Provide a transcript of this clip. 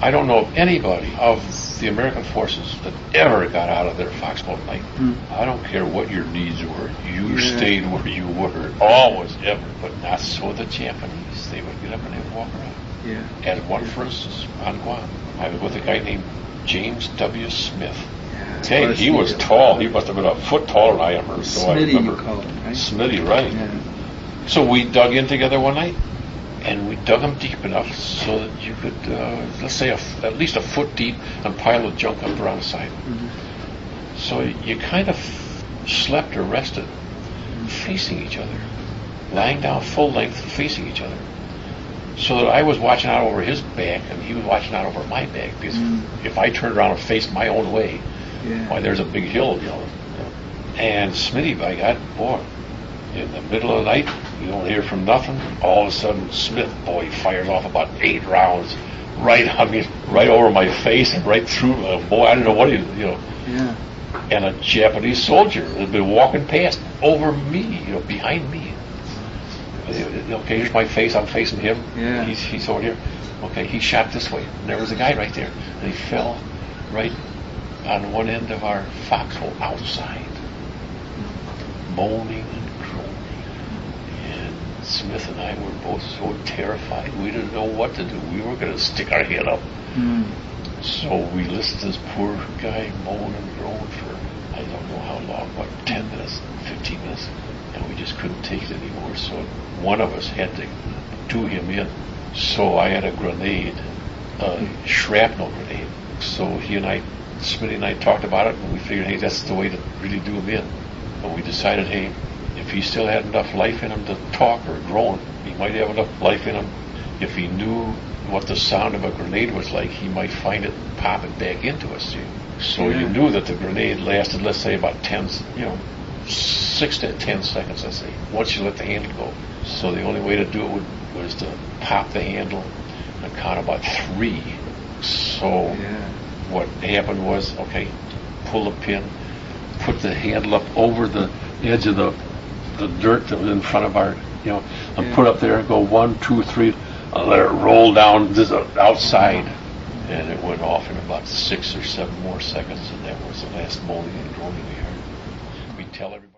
I don't know of anybody of the American forces that ever got out of their Foxhole at night. I don't care what your needs were. You stayed where you were. Always, ever. But not so the Japanese. They would get up and they would walk around. Yeah. As one, for instance, on Guam. I was with a guy named James W. Smith. Hey, he was tall. He must have been a foot taller than I am. So Schmity, I remember. you call him, right? Schmity, right. Yeah. So we dug in together one night, and we dug them deep enough so that you could, let's say, at least a foot deep, and pile of junk up around the side. So you kind of slept or rested facing each other, lying down full length facing each other. So that I was watching out over his back, and he was watching out over my back, because if I turned around and faced my own way, why, there's a big hill, you know. And Smitty, by God, boy, in the middle of the night, you don't hear from nothing. All of a sudden, Smith, boy, fires off about 8 rounds right on me, right over my face, and right through. Boy, I don't know what he, you know. Yeah. And a Japanese soldier had been walking past over me, you know, behind me. Okay, here's my face. I'm facing him. Yeah. He's over here. Okay, he shot this way. And there was a guy right there, and he fell right on one end of our foxhole outside, moaning and groaning. And Smith and I were both so terrified. We didn't know what to do. We were going to stick our head up. So we listened to this poor guy moan and groan for, I don't know how long, what, 10 minutes, 15 minutes, and we just couldn't take it anymore. So one of us had to do him in. So I had a grenade, a shrapnel grenade. So he and I, Smitty and I, talked about it, and we figured, hey, that's the way to really do him in. And we decided, hey, if he still had enough life in him to talk or groan, he might have enough life in him. If he knew what the sound of a grenade was like, he might find it and pop it back into us. See? So you knew that the grenade lasted, let's say, about 6 to 10 seconds, let's say, once you let the handle go. So the only way to do it was to pop the handle and count about 3. So what happened was, okay, pull the pin, put the handle up over the edge of the dirt that was in front of our, you know, and put up there and go 1, 2, 3, and let it roll down this outside. And it went off in about 6 or 7 more seconds, and that was the last moaning and groaning we heard. We tell everybody.